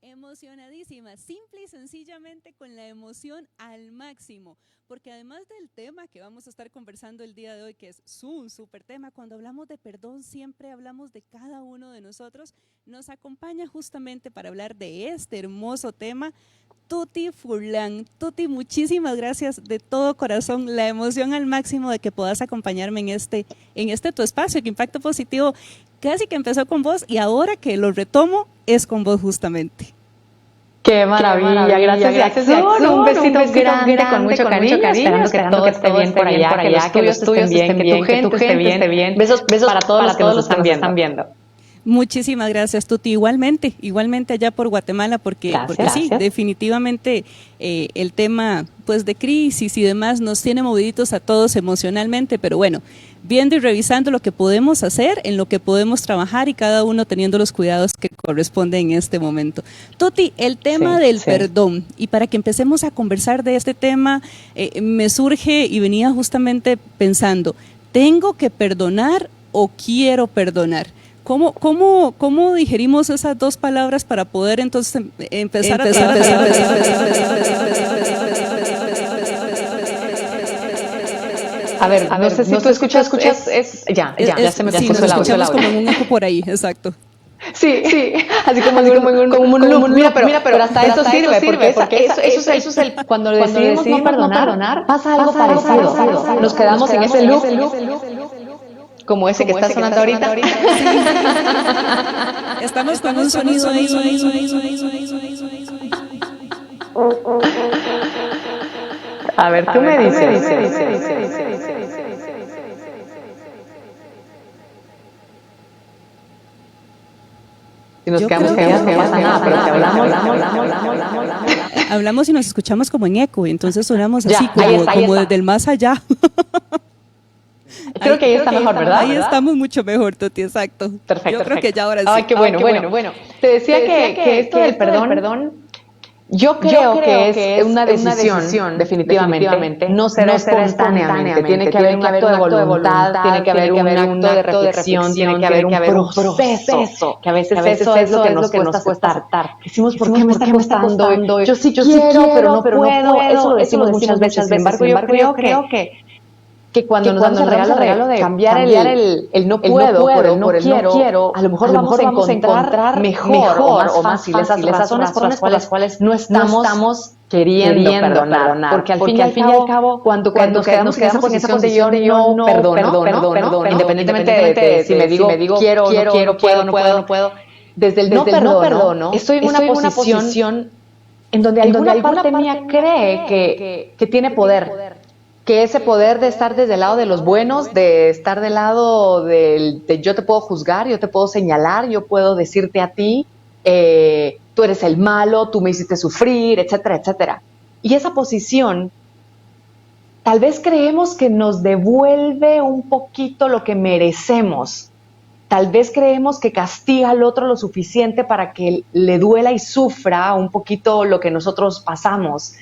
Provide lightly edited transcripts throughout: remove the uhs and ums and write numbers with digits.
Emocionadísima, simple y sencillamente con la emoción al máximo, porque además del tema que vamos a estar conversando el día de hoy, que es un súper tema, cuando hablamos de perdón siempre hablamos de cada uno de nosotros, nos acompaña justamente para hablar de este hermoso tema, Tuti Furlan. Tuti, muchísimas gracias de todo corazón, la emoción al máximo de que puedas acompañarme en este tu espacio, que Impacto Positivo casi que empezó con vos y ahora que lo retomo es con vos justamente. Qué maravilla, gracias un besito grande con mucho cariño, esperando que todo esté bien por allá, que los tuyos estén bien, que tu gente esté bien. Besos para todos los que nos están viendo. Muchísimas gracias, Tuti. Igualmente allá por Guatemala, porque sí, definitivamente el tema pues de crisis y demás nos tiene moviditos a todos emocionalmente, pero bueno, viendo y revisando lo que podemos hacer, en lo que podemos trabajar y cada uno teniendo los cuidados que corresponden en este momento. Tuti, el tema del perdón, y para que empecemos a conversar de este tema, me surge y venía justamente pensando, ¿tengo que perdonar o quiero perdonar? ¿Cómo digerimos esas dos palabras para poder entonces empezar a A ver, no sé si tú escuchas, ya se me puso el audio. Escuchamos como en un eco por ahí, exacto. Sí, así como un loop. Mira, pero hasta eso sirve, porque eso es el cuando decidimos no perdonar, pasa algo parecido. Nos quedamos en ese loop. Como ese que está sonando ahorita. Estamos con un sonido ahí. A ver, tú me dices. Si nos quedamos callados no pasa nada, pero si hablamos y nos escuchamos como en eco, entonces sonamos así como desde el más allá. Creo que ahí está mejor, ¿verdad? Ahí estamos mucho mejor, Tuti, exacto. Perfecto. Yo creo que ya ahora sí. Ay, qué bueno. Te decía que esto del perdón, yo creo que es una decisión, definitivamente. No será espontáneamente. Tiene que haber un acto de voluntad, tiene que haber un acto de reflexión, tiene que haber un proceso. Que a veces eso es lo que nos cuesta aceptar. Decimos, ¿por qué me está costando? Yo sí quiero, pero no puedo. Eso lo decimos muchas veces. Sin embargo, yo creo que cuando nos damos el regalo de cambiar el no puedo por el no quiero, a lo mejor vamos a encontrar mejor o más fácil esas razones por las cuales no estamos queriendo perdonar. Porque al fin y al cabo, cuando nos quedamos en esa posición de yo no perdono, independientemente de si me digo quiero, no puedo, desde el no perdono, estoy en una posición en donde alguna parte mía cree que tiene poder. Que ese poder de estar desde el lado de los buenos, de estar del lado de yo te puedo juzgar, yo te puedo señalar, yo puedo decirte a ti, tú eres el malo, tú me hiciste sufrir, etcétera, etcétera. Y esa posición, tal vez creemos que nos devuelve un poquito lo que merecemos. Tal vez creemos que castiga al otro lo suficiente para que le duela y sufra un poquito lo que nosotros pasamos.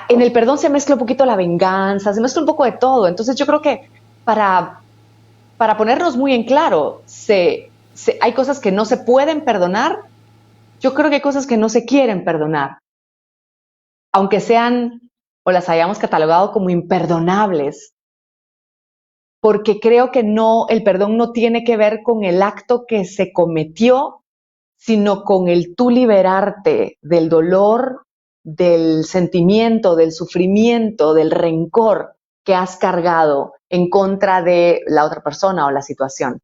En el perdón se mezcla un poquito la venganza, se mezcla un poco de todo. Entonces yo creo que para ponernos muy en claro, hay cosas que no se pueden perdonar, yo creo que hay cosas que no se quieren perdonar. Aunque sean o las hayamos catalogado como imperdonables. Porque creo que el perdón no tiene que ver con el acto que se cometió, sino con el tú liberarte del dolor, del sentimiento, del sufrimiento, del rencor que has cargado en contra de la otra persona o la situación.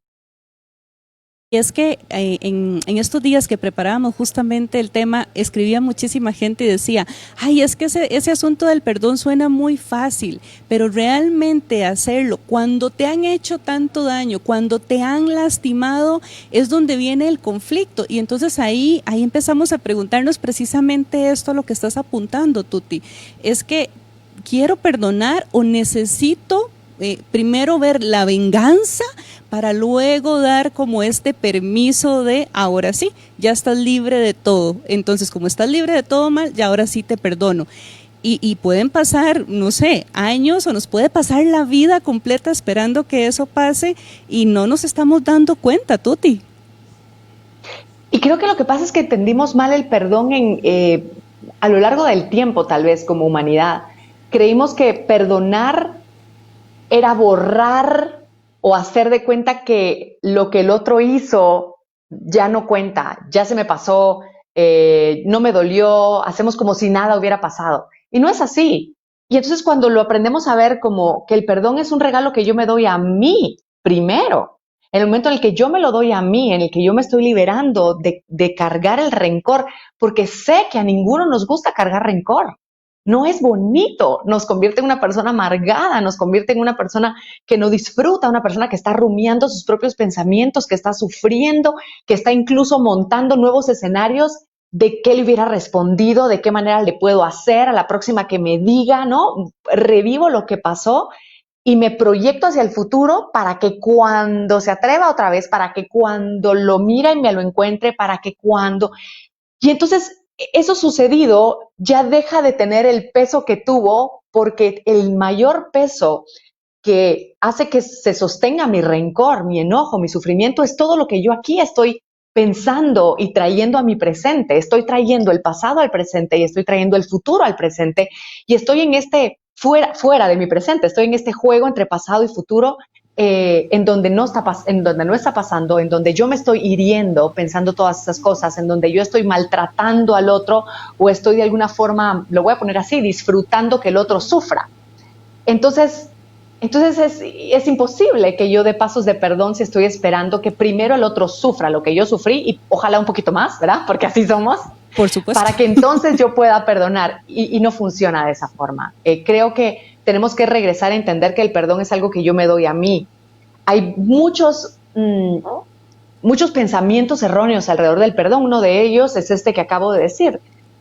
Y es que en estos días que preparábamos justamente el tema, escribía muchísima gente y decía, ay, es que ese asunto del perdón suena muy fácil, pero realmente hacerlo, cuando te han hecho tanto daño, cuando te han lastimado, es donde viene el conflicto. Y entonces ahí empezamos a preguntarnos precisamente esto a lo que estás apuntando, Tuti. Es que quiero perdonar o necesito primero ver la venganza para luego dar como este permiso de ahora sí, ya estás libre de todo. Entonces, como estás libre de todo mal, ya ahora sí te perdono. Y pueden pasar, no sé, años o nos puede pasar la vida completa esperando que eso pase y no nos estamos dando cuenta, Tuti. Y creo que lo que pasa es que entendimos mal el perdón a lo largo del tiempo, tal vez, como humanidad. Creímos que perdonar era borrar o hacer de cuenta que lo que el otro hizo ya no cuenta, ya se me pasó, no me dolió, hacemos como si nada hubiera pasado. Y no es así. Y entonces cuando lo aprendemos a ver como que el perdón es un regalo que yo me doy a mí primero, en el momento en el que yo me lo doy a mí, en el que yo me estoy liberando de cargar el rencor, porque sé que a ninguno nos gusta cargar rencor. No es bonito, nos convierte en una persona amargada, nos convierte en una persona que no disfruta, una persona que está rumiando sus propios pensamientos, que está sufriendo, que está incluso montando nuevos escenarios de qué le hubiera respondido, de qué manera le puedo hacer a la próxima que me diga, ¿no? Revivo lo que pasó y me proyecto hacia el futuro para que cuando se atreva otra vez, para que cuando lo mira y me lo encuentre, para que cuando... Y entonces eso sucedido ya deja de tener el peso que tuvo, porque el mayor peso que hace que se sostenga mi rencor, mi enojo, mi sufrimiento, es todo lo que yo aquí estoy pensando y trayendo a mi presente. Estoy trayendo el pasado al presente y estoy trayendo el futuro al presente y estoy en fuera de mi presente, estoy en este juego entre pasado y futuro, en donde no está pasando, en donde yo me estoy hiriendo pensando todas esas cosas, en donde yo estoy maltratando al otro o estoy de alguna forma, lo voy a poner así, disfrutando que el otro sufra. Entonces es imposible que yo dé pasos de perdón si estoy esperando que primero el otro sufra lo que yo sufrí y ojalá un poquito más, ¿verdad? Porque así somos. Por supuesto. Para que entonces yo pueda perdonar y no funciona de esa forma. Creo que tenemos que regresar a entender que el perdón es algo que yo me doy a mí. Hay muchos pensamientos erróneos alrededor del perdón. Uno de ellos es este que acabo de decir,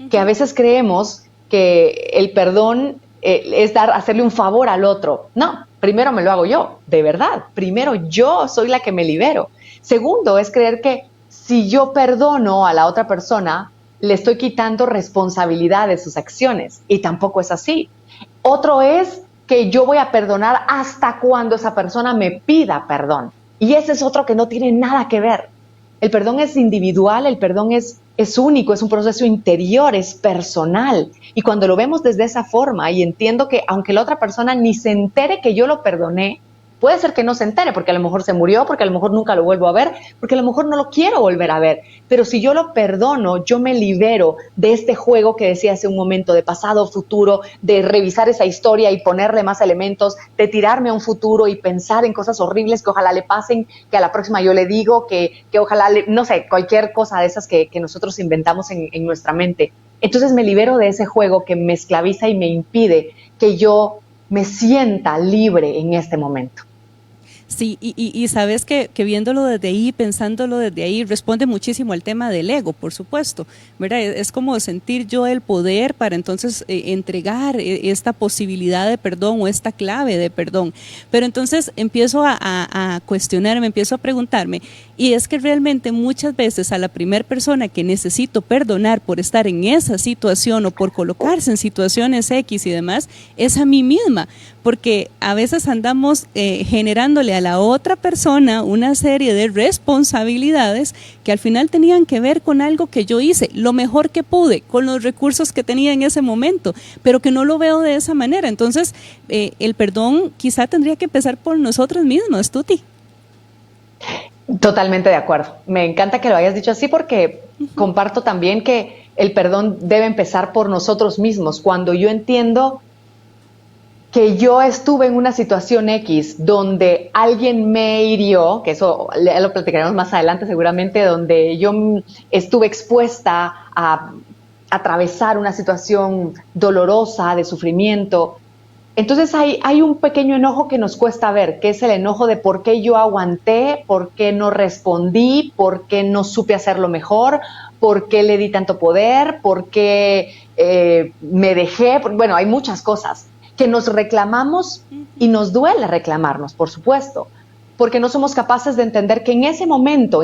que a veces creemos que el perdón es hacerle un favor al otro. No, primero me lo hago yo, de verdad. Primero yo soy la que me libero. Segundo, es creer que si yo perdono a la otra persona, le estoy quitando responsabilidad de sus acciones, y tampoco es así. Otro es que yo voy a perdonar hasta cuando esa persona me pida perdón, y ese es otro que no tiene nada que ver. El perdón es individual, el perdón es único, es un proceso interior, es personal, y cuando lo vemos desde esa forma y entiendo que aunque la otra persona ni se entere que yo lo perdoné, puede ser que no se entere porque a lo mejor se murió, porque a lo mejor nunca lo vuelvo a ver, porque a lo mejor no lo quiero volver a ver. Pero si yo lo perdono, yo me libero de este juego que decía hace un momento, de pasado, futuro, de revisar esa historia y ponerle más elementos, de tirarme a un futuro y pensar en cosas horribles que ojalá le pasen, que a la próxima yo le digo, que ojalá, no sé, cualquier cosa de esas que nosotros inventamos en nuestra mente. Entonces me libero de ese juego que me esclaviza y me impide que yo me sienta libre en este momento. Sí, y sabes que viéndolo desde ahí, pensándolo desde ahí, responde muchísimo al tema del ego, por supuesto, ¿verdad? Es como sentir yo el poder para entonces entregar esta posibilidad de perdón o esta clave de perdón. Pero entonces empiezo a cuestionarme, empiezo a preguntarme, y es que realmente muchas veces a la primera persona que necesito perdonar por estar en esa situación o por colocarse en situaciones X y demás, es a mí misma, porque a veces andamos generándole a la otra persona una serie de responsabilidades que al final tenían que ver con algo que yo hice, lo mejor que pude, con los recursos que tenía en ese momento, pero que no lo veo de esa manera. Entonces, el perdón quizá tendría que empezar por nosotros mismos, Tuti. Totalmente de acuerdo. Me encanta que lo hayas dicho así porque comparto también que el perdón debe empezar por nosotros mismos. Cuando yo entiendo que yo estuve en una situación X donde alguien me hirió, que eso lo platicaremos más adelante seguramente, donde yo estuve expuesta a atravesar una situación dolorosa, de sufrimiento. Entonces hay un pequeño enojo que nos cuesta ver, que es el enojo de por qué yo aguanté, por qué no respondí, por qué no supe hacerlo mejor, por qué le di tanto poder, por qué me dejé. Bueno, hay muchas cosas que nos reclamamos y nos duele reclamarnos, por supuesto, porque no somos capaces de entender que en ese momento,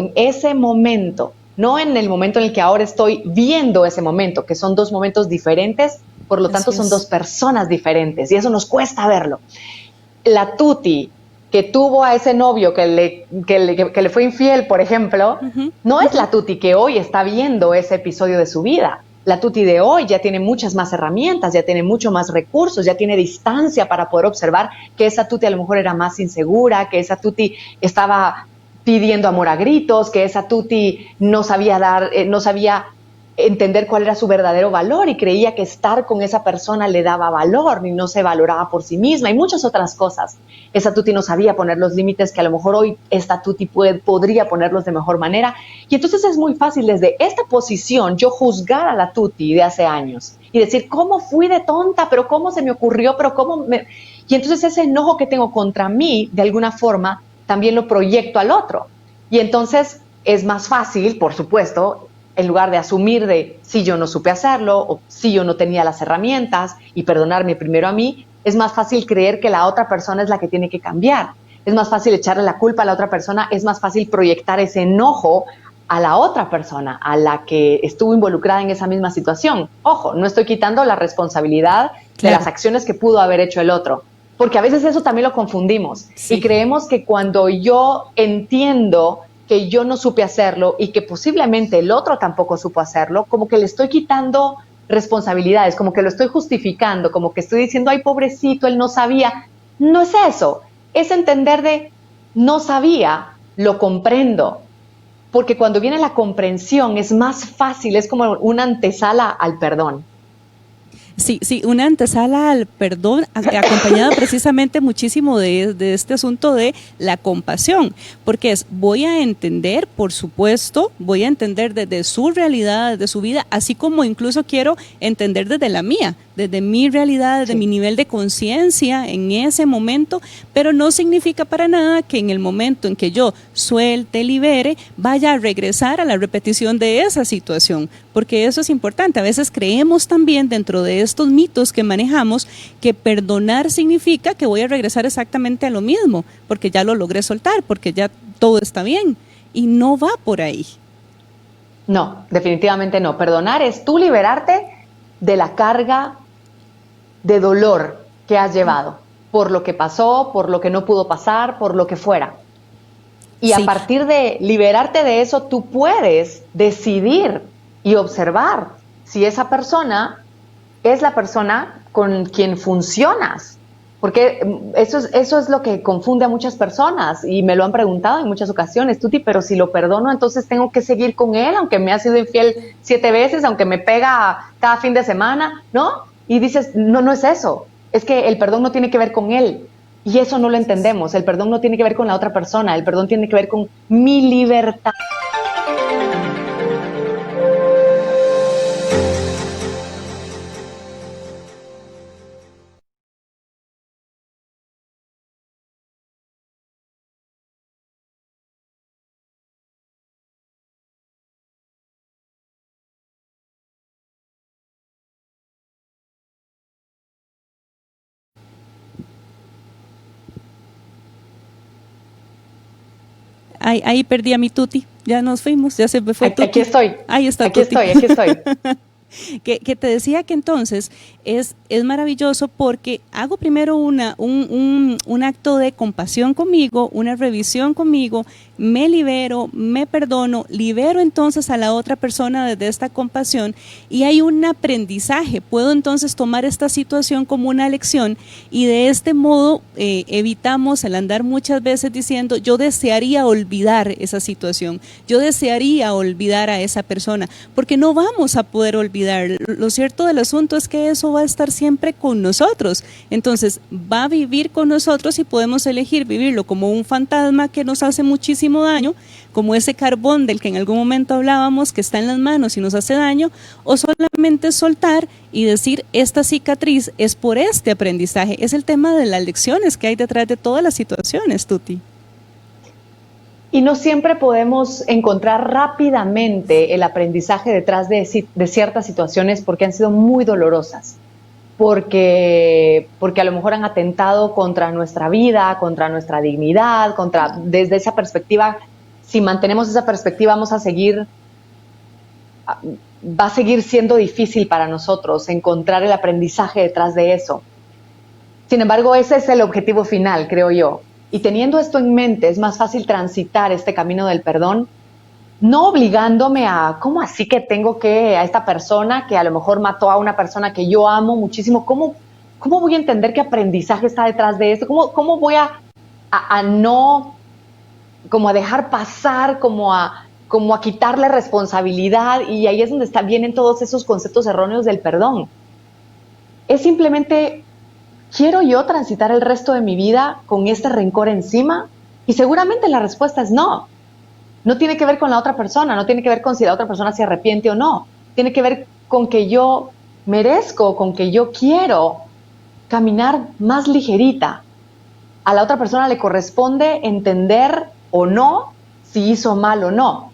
no en el momento en el que ahora estoy viendo ese momento, que son dos momentos diferentes, por lo tanto son dos personas diferentes y eso nos cuesta verlo. La Tuti que tuvo a ese novio que le fue infiel, por ejemplo, no es la Tuti que hoy está viendo ese episodio de su vida. La Tuti de hoy ya tiene muchas más herramientas, ya tiene mucho más recursos, ya tiene distancia para poder observar que esa Tuti a lo mejor era más insegura, que esa Tuti estaba pidiendo amor a gritos, que esa Tuti no sabía entender cuál era su verdadero valor y creía que estar con esa persona le daba valor y no se valoraba por sí misma y muchas otras cosas. Esa Tuti no sabía poner los límites que a lo mejor hoy esta Tuti podría ponerlos de mejor manera. Y entonces es muy fácil desde esta posición yo juzgar a la Tuti de hace años y decir, ¿cómo fui de tonta? ¿Pero cómo se me ocurrió? Y entonces ese enojo que tengo contra mí, de alguna forma, también lo proyecto al otro. Y entonces es más fácil, por supuesto, en lugar de asumir de si yo no supe hacerlo o si yo no tenía las herramientas y perdonarme primero a mí, es más fácil creer que la otra persona es la que tiene que cambiar. Es más fácil echarle la culpa a la otra persona, es más fácil proyectar ese enojo a la otra persona, a la que estuvo involucrada en esa misma situación. Ojo, no estoy quitando la responsabilidad de las acciones que pudo haber hecho el otro, porque a veces eso también lo confundimos y creemos que cuando yo entiendo que yo no supe hacerlo y que posiblemente el otro tampoco supo hacerlo, como que le estoy quitando responsabilidades, como que lo estoy justificando, como que estoy diciendo, ay, pobrecito, él no sabía. No es eso, es entender de no sabía, lo comprendo. Porque cuando viene la comprensión es más fácil, es como una antesala al perdón. Sí, una antesala al perdón, acompañada precisamente muchísimo de este asunto de la compasión, porque voy a entender, por supuesto, voy a entender desde su realidad, desde su vida, así como incluso quiero entender desde la mía, desde mi realidad, desde mi nivel de conciencia en ese momento, pero no significa para nada que en el momento en que yo suelte, libere, vaya a regresar a la repetición de esa situación, porque eso es importante. A veces creemos también dentro de estos mitos que manejamos que perdonar significa que voy a regresar exactamente a lo mismo, porque ya lo logré soltar, porque ya todo está bien, y no va por ahí. No, definitivamente no. Perdonar es tú liberarte de la carga de dolor que has llevado, por lo que pasó, por lo que no pudo pasar, por lo que fuera. Y a partir de liberarte de eso, tú puedes decidir y observar si esa persona es la persona con quien funcionas. Porque eso es lo que confunde a muchas personas y me lo han preguntado en muchas ocasiones. Tuti, pero si lo perdono, entonces tengo que seguir con él, aunque me ha sido infiel 7 veces, aunque me pega cada fin de semana, ¿no? Y dices, no es eso. Es que el perdón no tiene que ver con él. Y eso no lo entendemos. El perdón no tiene que ver con la otra persona. El perdón tiene que ver con mi libertad. Ahí perdí a mi Tuti, ya nos fuimos, ya se me fue Tuti. Aquí estoy. Ahí está Tuti. Aquí estoy. Que te decía que entonces es maravilloso porque hago primero un acto de compasión conmigo, una revisión conmigo, me libero, me perdono, libero entonces a la otra persona desde esta compasión y hay un aprendizaje. Puedo entonces tomar esta situación como una lección y de este modo evitamos el andar muchas veces diciendo yo desearía olvidar esa situación, yo desearía olvidar a esa persona, porque no vamos a poder olvidar. Lo cierto del asunto es que eso va a estar siempre con nosotros, entonces va a vivir con nosotros y podemos elegir vivirlo como un fantasma que nos hace muchísimo daño, como ese carbón del que en algún momento hablábamos que está en las manos y nos hace daño, o solamente soltar y decir esta cicatriz es por este aprendizaje. Es el tema de las lecciones que hay detrás de todas las situaciones, Tuti. Y no siempre podemos encontrar rápidamente el aprendizaje detrás de ciertas situaciones porque han sido muy dolorosas, porque a lo mejor han atentado contra nuestra vida, contra nuestra dignidad, desde esa perspectiva. Si mantenemos esa perspectiva va a seguir siendo difícil para nosotros encontrar el aprendizaje detrás de eso. Sin embargo, ese es el objetivo final, creo yo. Y teniendo esto en mente, es más fácil transitar este camino del perdón, no obligándome a, ¿cómo así que tengo que a esta persona que a lo mejor mató a una persona que yo amo muchísimo? ¿Cómo voy a entender qué aprendizaje está detrás de esto? ¿Cómo voy a no, como a dejar pasar, como a quitarle responsabilidad? Y ahí es donde vienen todos esos conceptos erróneos del perdón. Es simplemente, ¿quiero yo transitar el resto de mi vida con este rencor encima? Y seguramente la respuesta es no. No tiene que ver con la otra persona, no tiene que ver con si la otra persona se arrepiente o no. Tiene que ver con que yo merezco, con que yo quiero caminar más ligerita. A la otra persona le corresponde entender o no si hizo mal o no.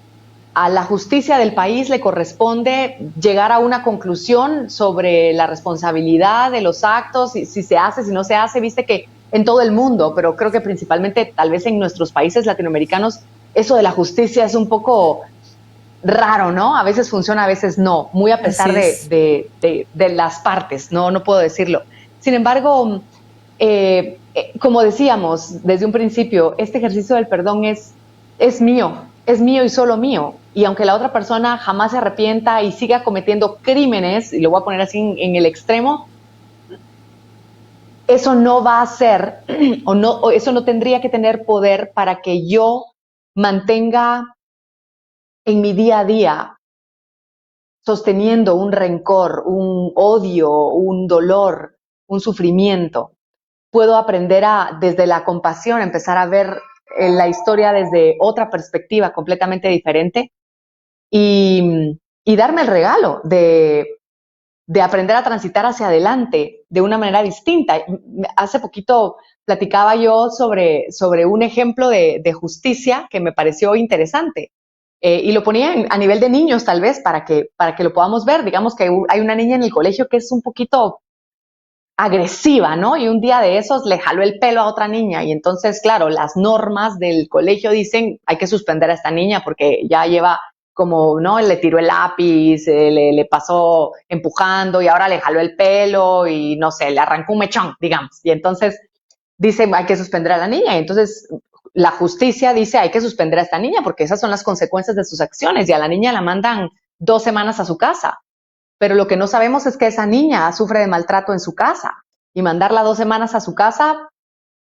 A la justicia del país le corresponde llegar a una conclusión sobre la responsabilidad de los actos, si se hace, si no se hace. Viste que en todo el mundo, pero creo que principalmente tal vez en nuestros países latinoamericanos, eso de la justicia es un poco raro, ¿no? A veces funciona, a veces no, muy a pesar de las partes, no puedo decirlo. Sin embargo, como decíamos desde un principio, este ejercicio del perdón es mío y solo mío. Y aunque la otra persona jamás se arrepienta y siga cometiendo crímenes, y lo voy a poner así en el extremo, eso no va a ser, o eso no tendría que tener poder para que yo mantenga en mi día a día sosteniendo un rencor, un odio, un dolor, un sufrimiento. Puedo aprender desde la compasión, empezar a ver la historia desde otra perspectiva completamente diferente y darme el regalo de aprender a transitar hacia adelante de una manera distinta. Hace poquito platicaba yo sobre un ejemplo de justicia que me pareció interesante. Y lo ponía a nivel de niños, tal vez, para que lo podamos ver. Digamos que hay una niña en el colegio que es un poquito agresiva, ¿no? Y un día de esos le jaló el pelo a otra niña. Y entonces, claro, las normas del colegio dicen hay que suspender a esta niña porque ya lleva como, ¿no? Le tiró el lápiz, le pasó empujando y ahora le jaló el pelo y no sé, le arrancó un mechón, digamos. Y entonces dice hay que suspender a la niña. Y entonces la justicia dice hay que suspender a esta niña porque esas son las consecuencias de sus acciones y a la niña la mandan 2 semanas a su casa. Pero lo que no sabemos es que esa niña sufre de maltrato en su casa y mandarla 2 semanas a su casa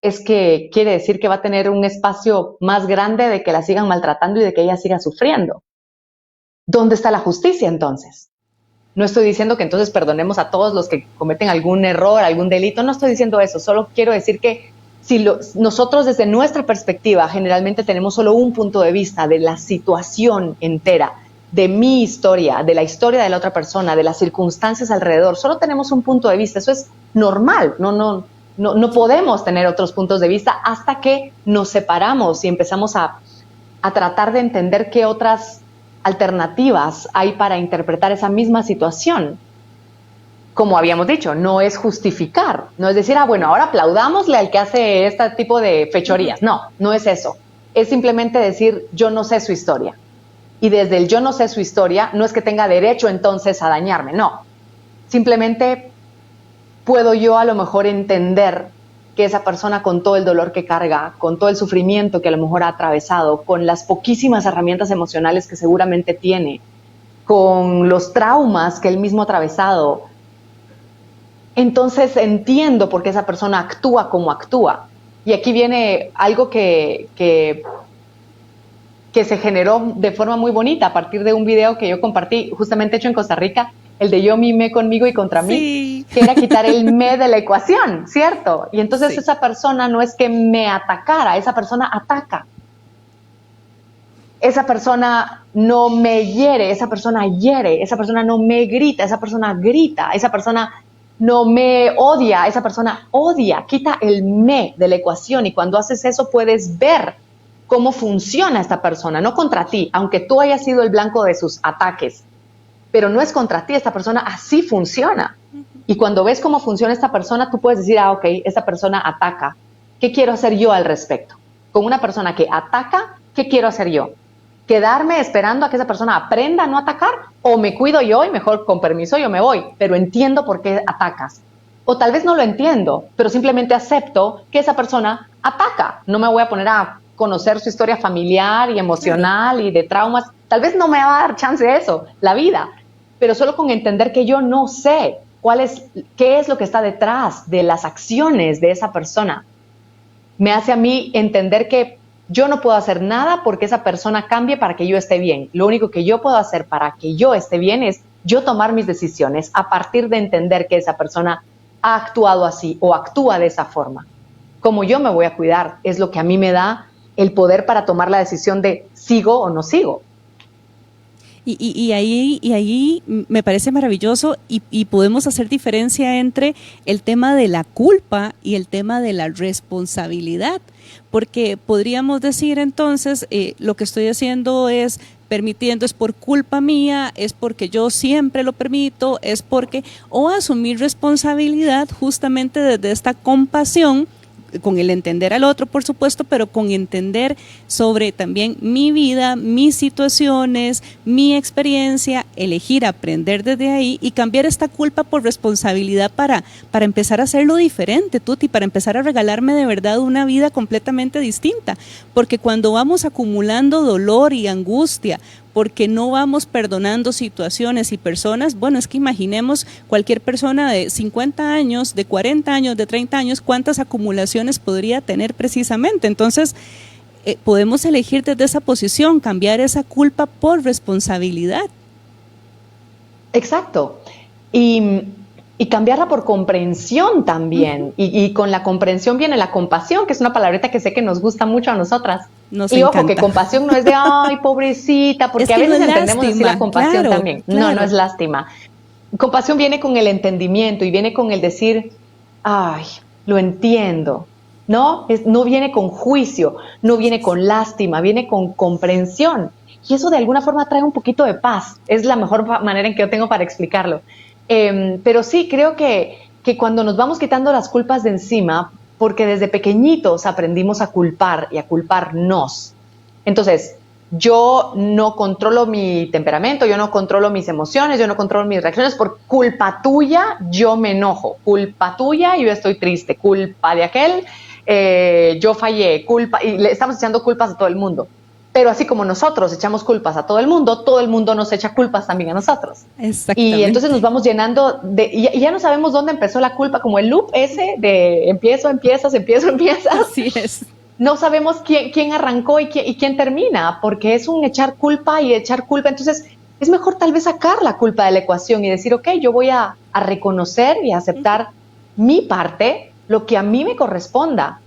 es que quiere decir que va a tener un espacio más grande de que la sigan maltratando y de que ella siga sufriendo. ¿Dónde está la justicia entonces? No estoy diciendo que entonces perdonemos a todos los que cometen algún error, algún delito, no estoy diciendo eso, solo quiero decir que si nosotros desde nuestra perspectiva generalmente tenemos solo un punto de vista de la situación entera, de mi historia, de la historia de la otra persona, de las circunstancias alrededor, solo tenemos un punto de vista, eso es normal, no podemos tener otros puntos de vista hasta que nos separamos y empezamos a tratar de entender qué otras alternativas hay para interpretar esa misma situación. Como habíamos dicho, no es justificar, no es decir, bueno, ahora aplaudámosle al que hace este tipo de fechorías. No es eso. Es simplemente decir, yo no sé su historia. Y desde el yo no sé su historia, no es que tenga derecho entonces a dañarme, no. Simplemente puedo yo a lo mejor entender que esa persona con todo el dolor que carga, con todo el sufrimiento que a lo mejor ha atravesado, con las poquísimas herramientas emocionales que seguramente tiene, con los traumas que él mismo ha atravesado, entonces entiendo por qué esa persona actúa como actúa. Y aquí viene algo que se generó de forma muy bonita a partir de un video que yo compartí, justamente hecho en Costa Rica, el de yo, mi, me, conmigo y contra mí, que era quitar el me de la ecuación, ¿cierto? Y entonces esa persona no es que me atacara, esa persona ataca. Esa persona no me hiere, esa persona no me grita, esa persona grita, esa persona no me odia, esa persona odia. Quita el me de la ecuación y cuando haces eso puedes ver cómo funciona esta persona, no contra ti, aunque tú hayas sido el blanco de sus ataques, pero no es contra ti, esta persona así funciona. Y cuando ves cómo funciona esta persona, tú puedes decir, ok, esta persona ataca, ¿qué quiero hacer yo al respecto? Con una persona que ataca, ¿qué quiero hacer yo? ¿Quedarme esperando a que esa persona aprenda a no atacar? ¿O me cuido yo y mejor con permiso yo me voy? Pero entiendo por qué atacas. O tal vez no lo entiendo, pero simplemente acepto que esa persona ataca. No me voy a poner a conocer su historia familiar y emocional y de traumas. Tal vez no me va a dar chance de eso, la vida. Pero solo con entender que yo no sé qué es lo que está detrás de las acciones de esa persona, me hace a mí entender que yo no puedo hacer nada porque esa persona cambie para que yo esté bien. Lo único que yo puedo hacer para que yo esté bien es yo tomar mis decisiones a partir de entender que esa persona ha actuado así o actúa de esa forma. Como yo me voy a cuidar es lo que a mí me da el poder para tomar la decisión de sigo o no sigo. Y ahí me parece maravilloso y podemos hacer diferencia entre el tema de la culpa y el tema de la responsabilidad, porque podríamos decir entonces lo que estoy haciendo es permitiendo, es por culpa mía, es porque yo siempre lo permito, es porque, o asumir responsabilidad justamente desde esta compasión, con el entender al otro, por supuesto, pero con entender sobre también mi vida, mis situaciones, mi experiencia, elegir aprender desde ahí y cambiar esta culpa por responsabilidad para empezar a hacerlo diferente, Tuti, para empezar a regalarme de verdad una vida completamente distinta, porque cuando vamos acumulando dolor y angustia, porque no vamos perdonando situaciones y personas, bueno, es que imaginemos cualquier persona de 50 años, de 40 años, de 30 años, cuántas acumulaciones podría tener precisamente. Entonces, podemos elegir desde esa posición, cambiar esa culpa por responsabilidad. Exacto. Y cambiarla por comprensión también. Y con la comprensión viene la compasión, que es una palabrita que sé que nos gusta mucho a nosotras. Nos y encanta. Ojo, que compasión no es de, ay, pobrecita, porque a veces no entendemos así la compasión también. Claro. No es lástima. Compasión viene con el entendimiento y viene con el decir, ay, lo entiendo. No viene con juicio, no viene con lástima, viene con comprensión. Y eso de alguna forma trae un poquito de paz. Es la mejor manera en que yo tengo para explicarlo. Pero sí, creo que cuando nos vamos quitando las culpas de encima, porque desde pequeñitos aprendimos a culpar y a culparnos. Entonces, yo no controlo mi temperamento, yo no controlo mis emociones, yo no controlo mis reacciones. Por culpa tuya, yo me enojo. Culpa tuya, yo estoy triste. Culpa de aquel, yo fallé. Y le estamos echando culpas a todo el mundo. Pero así como nosotros echamos culpas a todo el mundo nos echa culpas también a nosotros. Exactamente. Y entonces nos vamos llenando y ya no sabemos dónde empezó la culpa, como el loop ese de empiezas. Así es. No sabemos quién arrancó y quién termina, porque es un echar culpa y echar culpa. Entonces es mejor tal vez sacar la culpa de la ecuación y decir, ok, yo voy a reconocer y a aceptar mi parte, lo que a mí me corresponda.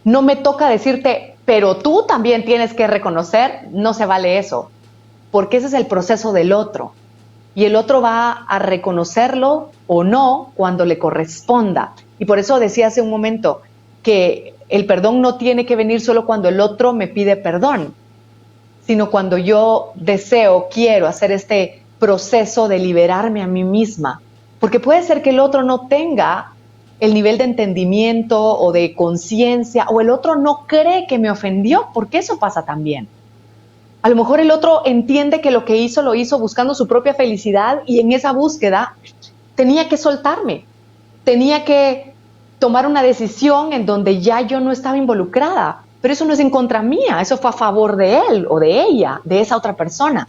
No me toca decirte, pero tú también tienes que reconocer, no se vale eso, porque ese es el proceso del otro. Y el otro va a reconocerlo o no cuando le corresponda. Y por eso decía hace un momento que el perdón no tiene que venir solo cuando el otro me pide perdón, sino cuando yo quiero hacer este proceso de liberarme a mí misma. Porque puede ser que el otro no tenga el nivel de entendimiento o de conciencia, o el otro no cree que me ofendió, porque eso pasa también. A lo mejor el otro entiende que lo que hizo lo hizo buscando su propia felicidad y en esa búsqueda tenía que soltarme, tenía que tomar una decisión en donde ya yo no estaba involucrada, pero eso no es en contra mía, eso fue a favor de él o de ella, de esa otra persona.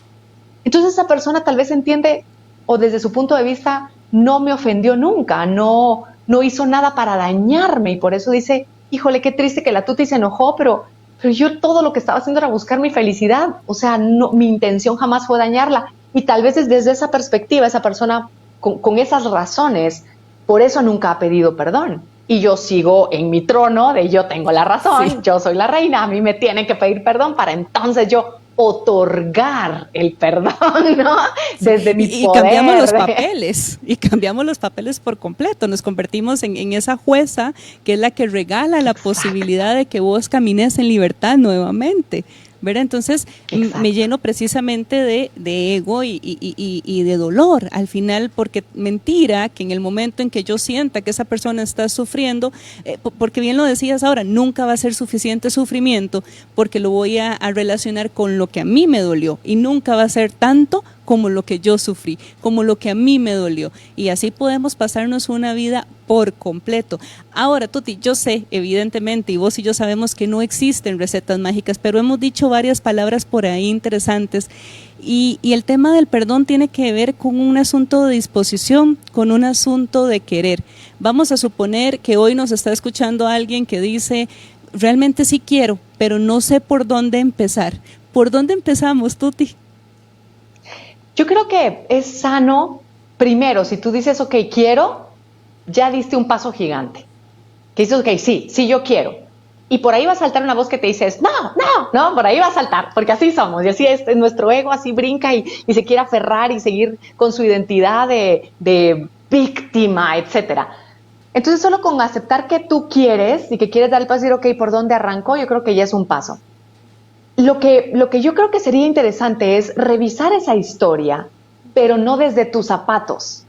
Entonces esa persona tal vez entiende, o desde su punto de vista, no me ofendió nunca, no hizo nada para dañarme, y por eso dice, híjole, qué triste que la Tuti se enojó, pero yo todo lo que estaba haciendo era buscar mi felicidad, o sea, mi intención jamás fue dañarla, y tal vez desde esa perspectiva, esa persona con esas razones, por eso nunca ha pedido perdón, y yo sigo en mi trono de yo tengo la razón, sí. Yo soy la reina, a mí me tienen que pedir perdón para entonces yo otorgar el perdón, ¿no? Desde mi poder. Y cambiamos los papeles por completo, nos convertimos en esa jueza que es la que regala la posibilidad de que vos camines en libertad nuevamente, ¿verdad? Entonces me lleno precisamente de ego y de dolor al final, porque mentira que en el momento en que yo sienta que esa persona está sufriendo, porque bien lo decías ahora, nunca va a ser suficiente sufrimiento porque lo voy a relacionar con lo que a mí me dolió y nunca va a ser tanto como lo que yo sufrí, como lo que a mí me dolió. Y así podemos pasarnos una vida por completo. Ahora, Tuti, yo sé, evidentemente, y vos y yo sabemos que no existen recetas mágicas, pero hemos dicho varias palabras por ahí interesantes. Y el tema del perdón tiene que ver con un asunto de disposición, con un asunto de querer. Vamos a suponer que hoy nos está escuchando alguien que dice, realmente sí quiero, pero no sé por dónde empezar. ¿Por dónde empezamos, Tuti? Yo creo que es sano, primero, si tú dices, ok, quiero, ya diste un paso gigante. Que dices, ok, sí, yo quiero. Y por ahí va a saltar una voz que te dice, no, por ahí va a saltar, porque así somos, y así es, nuestro ego así brinca y se quiere aferrar y seguir con su identidad de víctima, etcétera. Entonces, solo con aceptar que tú quieres y que quieres dar el paso y decir, ok, ¿por dónde arranco? Yo creo que ya es un paso. Lo que yo creo que sería interesante es revisar esa historia, pero no desde tus zapatos.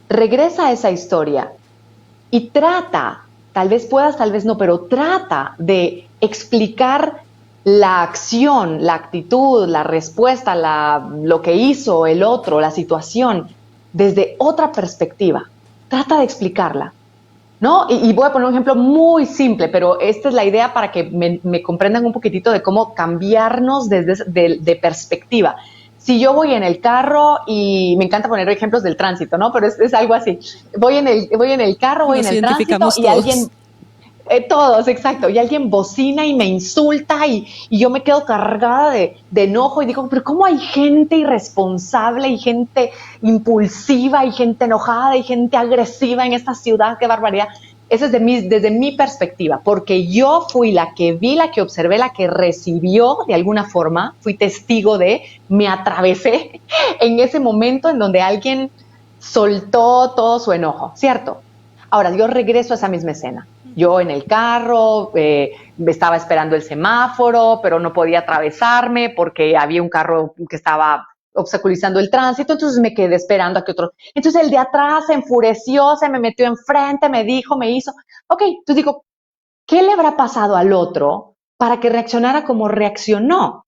Regresa a esa historia y trata, tal vez puedas, tal vez no, pero trata de explicar la acción, la actitud, la respuesta, lo que hizo el otro, la situación, desde otra perspectiva. Trata de explicarla, ¿no? Y voy a poner un ejemplo muy simple, pero esta es la idea para que me comprendan un poquitito de cómo cambiarnos de perspectiva. Si yo voy en el carro y me encanta poner ejemplos del tránsito, ¿no? Pero es algo así. Voy en el carro, voy en el tránsito y alguien... todos, exacto. Y alguien bocina y me insulta y yo me quedo cargada de enojo y digo, pero ¿cómo hay gente irresponsable y gente impulsiva y gente enojada y gente agresiva en esta ciudad? ¡Qué barbaridad! Eso es desde mi perspectiva, porque yo fui la que vi, la que observé, la que recibió de alguna forma, fui testigo me atravesé en ese momento en donde alguien soltó todo su enojo, ¿cierto? Ahora, yo regreso a esa misma escena. Yo en el carro, estaba esperando el semáforo, pero no podía atravesarme porque había un carro que estaba obstaculizando el tránsito, entonces me quedé esperando a que otro... Entonces el de atrás se enfureció, se me metió enfrente, me dijo, me hizo... Ok, entonces digo, ¿qué le habrá pasado al otro para que reaccionara como reaccionó?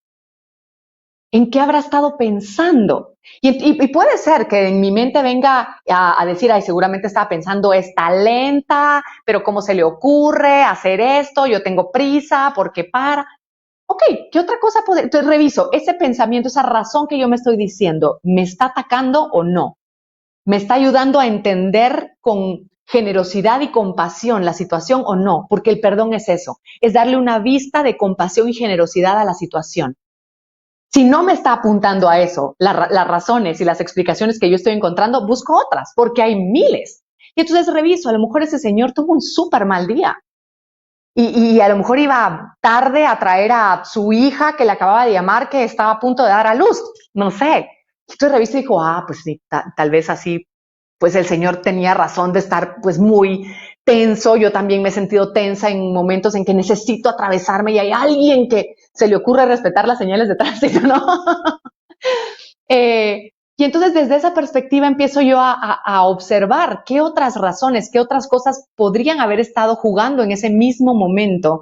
¿En qué habrá estado pensando? Y puede ser que en mi mente venga a decir, ay, seguramente estaba pensando, está lenta, pero ¿cómo se le ocurre hacer esto? Yo tengo prisa, ¿por qué para? Ok, ¿qué otra cosa puede? Entonces reviso, ese pensamiento, esa razón que yo me estoy diciendo, ¿me está atacando o no? ¿Me está ayudando a entender con generosidad y compasión la situación o no? Porque el perdón es eso, es darle una vista de compasión y generosidad a la situación. Si no me está apuntando a eso, las razones y las explicaciones que yo estoy encontrando, busco otras, porque hay miles. Y entonces reviso, a lo mejor ese señor tuvo un súper mal día. Y a lo mejor iba tarde a traer a su hija que le acababa de llamar que estaba a punto de dar a luz. No sé. Y entonces reviso y digo, pues sí, tal vez así, pues el señor tenía razón de estar pues muy tenso. Yo también me he sentido tensa en momentos en que necesito atravesarme y hay alguien que se le ocurre respetar las señales de tránsito, ¿no? Y entonces desde esa perspectiva empiezo yo a observar qué otras razones, qué otras cosas podrían haber estado jugando en ese mismo momento,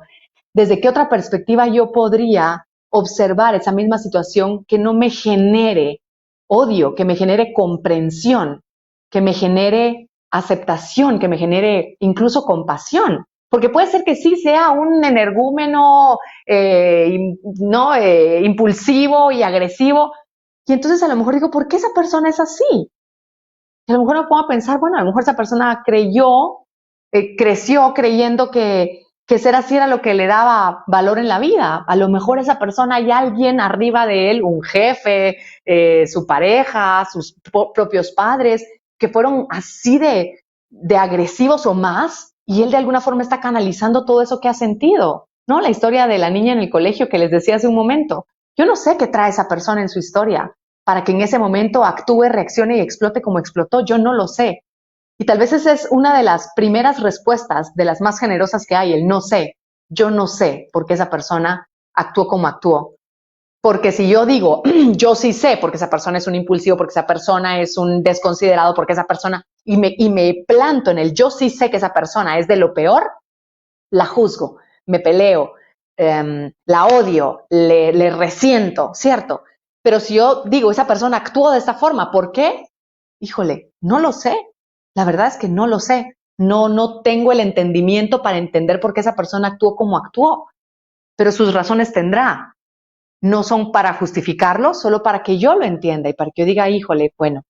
desde qué otra perspectiva yo podría observar esa misma situación que no me genere odio, que me genere comprensión, que me genere aceptación, que me genere incluso compasión. Porque puede ser que sí sea un energúmeno impulsivo y agresivo, y entonces a lo mejor digo, ¿por qué esa persona es así? Y a lo mejor me pongo a pensar, bueno, a lo mejor esa persona creció creyendo que ser así era lo que le daba valor en la vida. A lo mejor esa persona hay alguien arriba de él, un jefe, su pareja, sus propios padres, que fueron así de agresivos o más, y él de alguna forma está canalizando todo eso que ha sentido, ¿no? La historia de la niña en el colegio que les decía hace un momento. Yo no sé qué trae esa persona en su historia para que en ese momento actúe, reaccione y explote como explotó. Yo no lo sé. Y tal vez esa es una de las primeras respuestas, de las más generosas que hay, el no sé. Yo no sé por qué esa persona actuó como actuó. Porque si yo digo, yo sí sé, porque esa persona es un impulsivo, porque esa persona es un desconsiderado, porque esa persona, y me planto en el yo sí sé que esa persona es de lo peor, la juzgo, me peleo, la odio, le resiento, ¿cierto? Pero si yo digo, esa persona actuó de esta forma, ¿por qué? Híjole, no lo sé. La verdad es que no lo sé. No tengo el entendimiento para entender por qué esa persona actuó como actuó. Pero sus razones tendrá. No son para justificarlo, solo para que yo lo entienda y para que yo diga, híjole, bueno,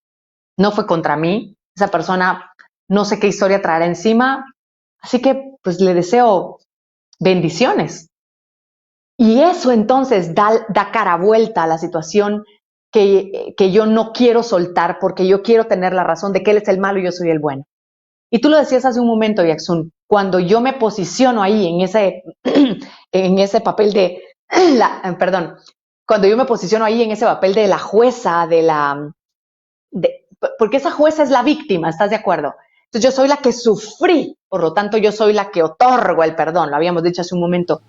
no fue contra mí. Esa persona no sé qué historia traerá encima. Así que pues le deseo bendiciones. Y eso entonces da cara vuelta a la situación que yo no quiero soltar porque yo quiero tener la razón de que él es el malo y yo soy el bueno. Y tú lo decías hace un momento, Yaxun, cuando yo me posiciono ahí en ese papel de, cuando yo me posiciono ahí en ese papel de la jueza, porque esa jueza es la víctima, ¿estás de acuerdo? Entonces yo soy la que sufrí, por lo tanto yo soy la que otorgo el perdón, lo habíamos dicho hace un momento.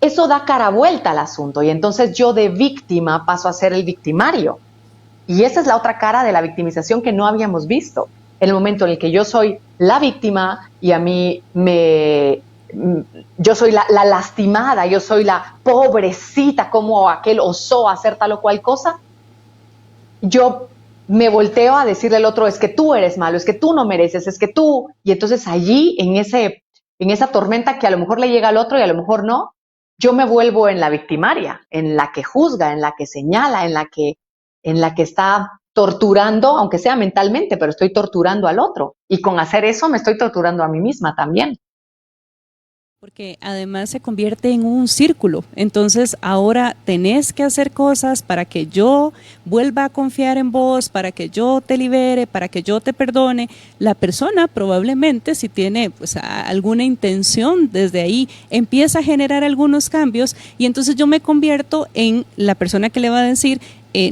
Eso da cara vuelta al asunto y entonces yo de víctima paso a ser el victimario. Y esa es la otra cara de la victimización que no habíamos visto. El momento en el que yo soy la víctima y a mí yo soy la lastimada, yo soy la pobrecita, como aquel osó hacer tal o cual cosa, yo me volteo a decirle al otro, es que tú eres malo, es que tú no mereces, es que tú... Y entonces allí, en esa tormenta que a lo mejor le llega al otro y a lo mejor no, yo me vuelvo en la victimaria, en la que juzga, en la que señala, en la que está torturando, aunque sea mentalmente, pero estoy torturando al otro. Y con hacer eso me estoy torturando a mí misma también. Porque además se convierte en un círculo. Entonces ahora tenés que hacer cosas para que yo vuelva a confiar en vos, para que yo te libere, para que yo te perdone. La persona probablemente, si tiene pues alguna intención desde ahí, empieza a generar algunos cambios y entonces yo me convierto en la persona que le va a decir,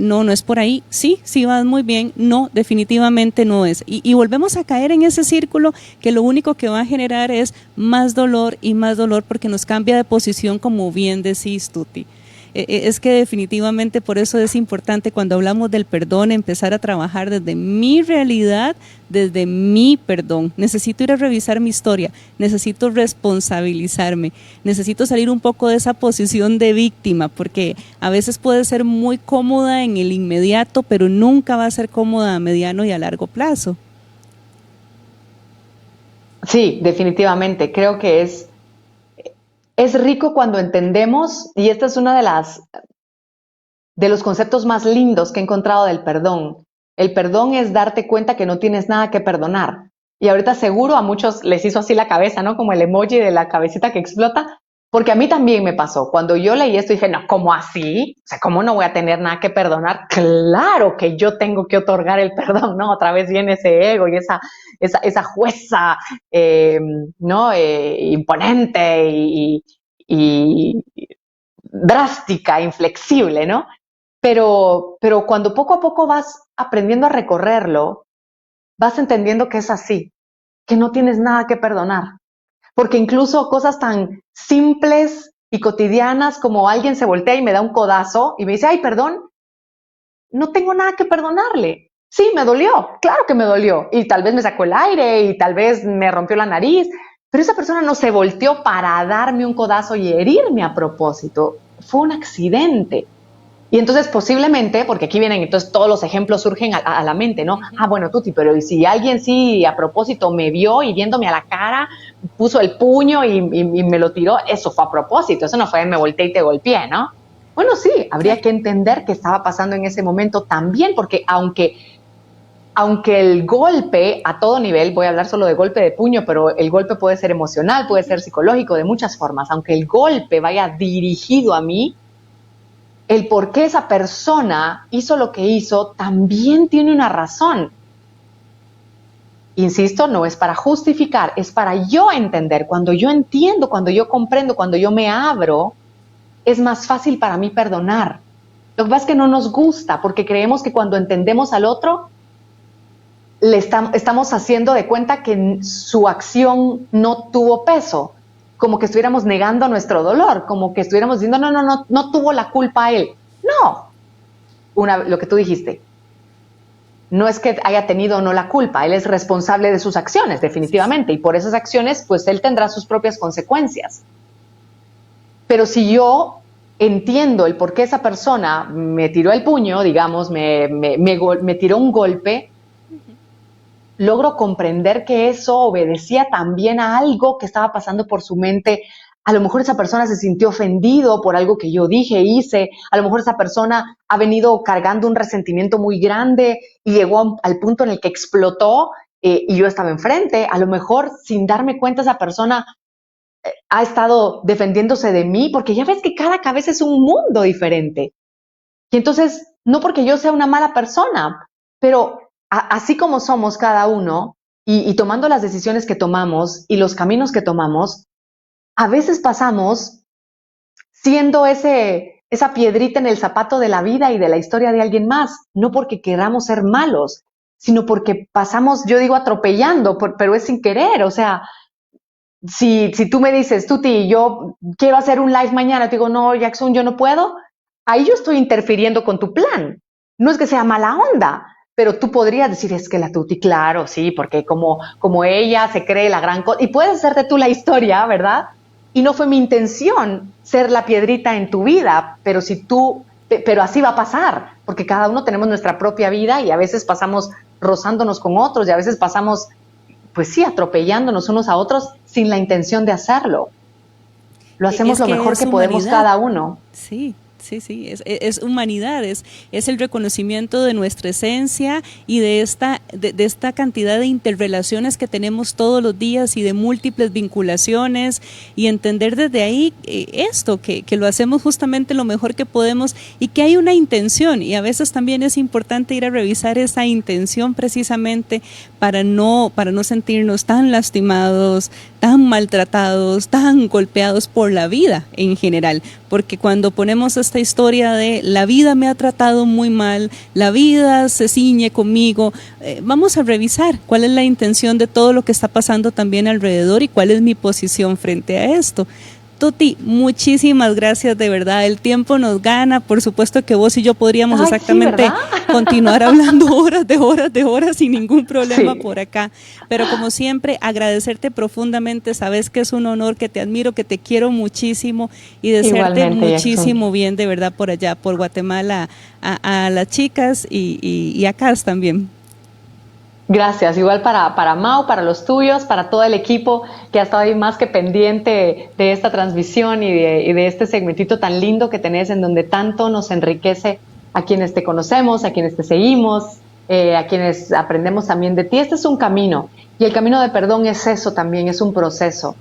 no es por ahí, sí vas muy bien, no, definitivamente no es. Y volvemos a caer en ese círculo que lo único que va a generar es más dolor y más dolor porque nos cambia de posición, como bien decís, Tuti. Es que definitivamente por eso es importante cuando hablamos del perdón empezar a trabajar desde mi realidad, desde mi perdón. Necesito ir a revisar mi historia, necesito responsabilizarme, necesito salir un poco de esa posición de víctima porque a veces puede ser muy cómoda en el inmediato, pero nunca va a ser cómoda a mediano y a largo plazo. Sí, definitivamente. Creo que es rico cuando entendemos, y esta es una de los conceptos más lindos que he encontrado del perdón. El perdón es darte cuenta que no tienes nada que perdonar. Y ahorita seguro a muchos les hizo así la cabeza, ¿no? Como el emoji de la cabecita que explota, porque a mí también me pasó. Cuando yo leí esto dije, no, ¿cómo así? O sea, ¿cómo no voy a tener nada que perdonar? Claro que yo tengo que otorgar el perdón, ¿no? Otra vez viene ese ego y esa jueza, ¿no? Imponente y drástica, inflexible, ¿no? Pero cuando poco a poco vas aprendiendo a recorrerlo, vas entendiendo que es así, que no tienes nada que perdonar. Porque incluso cosas tan simples y cotidianas como alguien se voltea y me da un codazo y me dice, ay, perdón, no tengo nada que perdonarle. Sí, me dolió, claro que me dolió. Y tal vez me sacó el aire y tal vez me rompió la nariz, pero esa persona no se volteó para darme un codazo y herirme a propósito. Fue un accidente. Y entonces posiblemente, porque aquí vienen, entonces todos los ejemplos surgen a la mente, ¿no? Ah, bueno, Tuti, pero ¿y si alguien sí a propósito me vio y viéndome a la cara, puso el puño y me lo tiró? Eso fue a propósito, eso no fue me volteé y te golpeé, ¿no? Bueno, sí, habría que entender qué estaba pasando en ese momento también, porque aunque el golpe a todo nivel, voy a hablar solo de golpe de puño, pero el golpe puede ser emocional, puede ser psicológico, de muchas formas, aunque el golpe vaya dirigido a mí, el por qué esa persona hizo lo que hizo también tiene una razón. Insisto, no es para justificar, es para yo entender. Cuando yo entiendo, cuando yo comprendo, cuando yo me abro, es más fácil para mí perdonar. Lo que pasa es que no nos gusta porque creemos que cuando entendemos al otro, estamos haciendo de cuenta que su acción no tuvo peso, como que estuviéramos negando nuestro dolor, como que estuviéramos diciendo, no tuvo la culpa él. No, lo que tú dijiste, no es que haya tenido o no la culpa, él es responsable de sus acciones, definitivamente, y por esas acciones, pues él tendrá sus propias consecuencias. Pero si yo entiendo el por qué esa persona me tiró el puño, digamos, me tiró un golpe, logro comprender que eso obedecía también a algo que estaba pasando por su mente. A lo mejor esa persona se sintió ofendido por algo que yo dije, hice. A lo mejor esa persona ha venido cargando un resentimiento muy grande y llegó al punto en el que explotó y yo estaba enfrente. A lo mejor, sin darme cuenta, esa persona ha estado defendiéndose de mí, porque ya ves que cada cabeza es un mundo diferente. Y entonces, no porque yo sea una mala persona, pero así como somos cada uno y tomando las decisiones que tomamos y los caminos que tomamos, a veces pasamos siendo esa piedrita en el zapato de la vida y de la historia de alguien más, no porque queramos ser malos, sino porque pasamos, yo digo atropellando, pero es sin querer. O sea, si tú me dices, Tuti, yo quiero hacer un live mañana, te digo, no, Jackson, yo no puedo, ahí yo estoy interfiriendo con tu plan. No es que sea mala onda, pero tú podrías decir, es que la Tuti, claro, sí, porque como ella se cree la gran cosa, y puedes hacerte tú la historia, ¿verdad? Y no fue mi intención ser la piedrita en tu vida, pero pero así va a pasar, porque cada uno tenemos nuestra propia vida y a veces pasamos rozándonos con otros y a veces pasamos, pues sí, atropellándonos unos a otros sin la intención de hacerlo. Lo hacemos lo mejor que podemos cada uno. Sí. Sí, es humanidad, es el reconocimiento de nuestra esencia y de esta cantidad de interrelaciones que tenemos todos los días y de múltiples vinculaciones, y entender desde ahí esto, que lo hacemos justamente lo mejor que podemos y que hay una intención, y a veces también es importante ir a revisar esa intención precisamente para no sentirnos tan lastimados, tan maltratados, tan golpeados por la vida en general, porque cuando ponemos esta historia de la vida me ha tratado muy mal, la vida se ciñe conmigo, vamos a revisar cuál es la intención de todo lo que está pasando también alrededor y cuál es mi posición frente a esto. Tuti, muchísimas gracias, de verdad, el tiempo nos gana, por supuesto que vos y yo podríamos exactamente continuar hablando horas sin ningún problema por acá, pero como siempre agradecerte profundamente, sabes que es un honor, que te admiro, que te quiero muchísimo y desearte igualmente, muchísimo Jackson. Bien, de verdad, por allá, por Guatemala, a las chicas y a Cas también. Gracias, igual para Mau, para los tuyos, para todo el equipo que ha estado ahí más que pendiente de esta transmisión y de este segmentito tan lindo que tenés, en donde tanto nos enriquece a quienes te conocemos, a quienes te seguimos, a quienes aprendemos también de ti. Este es un camino, y el camino de perdón es eso también, es un proceso.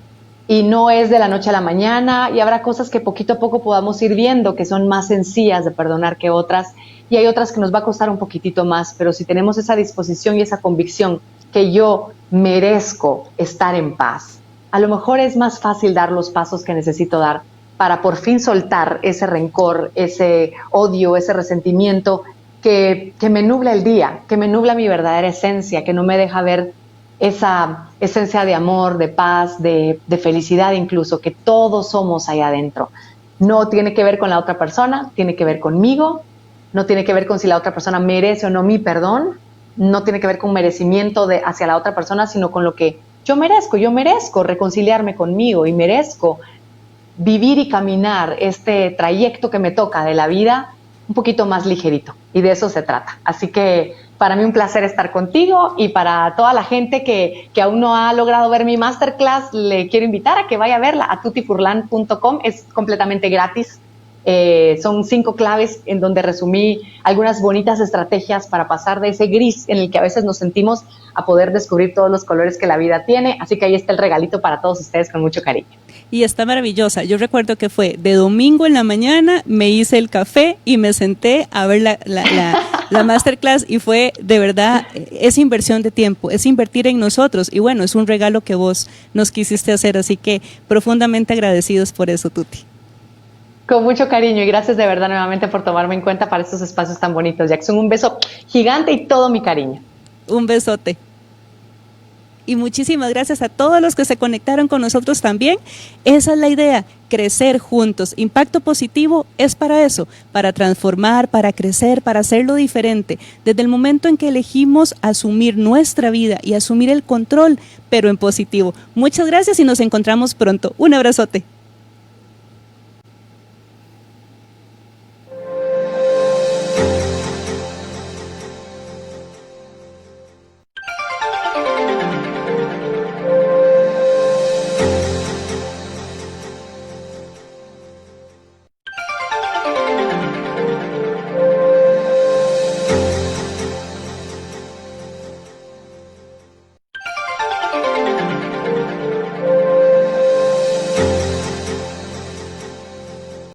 Y no es de la noche a la mañana, y habrá cosas que poquito a poco podamos ir viendo que son más sencillas de perdonar que otras, y hay otras que nos va a costar un poquitito más, pero si tenemos esa disposición y esa convicción que yo merezco estar en paz, a lo mejor es más fácil dar los pasos que necesito dar para por fin soltar ese rencor, ese odio, ese resentimiento que me nubla el día, que me nubla mi verdadera esencia, que no me deja ver esa esencia de amor, de paz, de felicidad incluso, que todos somos ahí adentro. No tiene que ver con la otra persona, tiene que ver conmigo, no tiene que ver con si la otra persona merece o no mi perdón, no tiene que ver con merecimiento hacia la otra persona, sino con lo que yo merezco reconciliarme conmigo y merezco vivir y caminar este trayecto que me toca de la vida un poquito más ligerito, y de eso se trata. Así que para mí un placer estar contigo, y para toda la gente que aún no ha logrado ver mi masterclass, le quiero invitar a que vaya a verla a tutifurlan.com, es completamente gratis. Son 5 claves en donde resumí algunas bonitas estrategias para pasar de ese gris en el que a veces nos sentimos a poder descubrir todos los colores que la vida tiene. Así que ahí está el regalito para todos ustedes con mucho cariño. Y está maravillosa. Yo recuerdo que fue de domingo en la mañana, me hice el café y me senté a ver la masterclass, y fue de verdad, es inversión de tiempo, es invertir en nosotros, y bueno, es un regalo que vos nos quisiste hacer, así que profundamente agradecidos por eso, Tuti. Con mucho cariño, y gracias de verdad nuevamente por tomarme en cuenta para estos espacios tan bonitos, Jackson. Un beso gigante y todo mi cariño. Un besote. Y muchísimas gracias a todos los que se conectaron con nosotros también. Esa es la idea, crecer juntos. Impacto Positivo es para eso, para transformar, para crecer, para hacerlo diferente. Desde el momento en que elegimos asumir nuestra vida y asumir el control, pero en positivo. Muchas gracias y nos encontramos pronto. Un abrazote. Bye.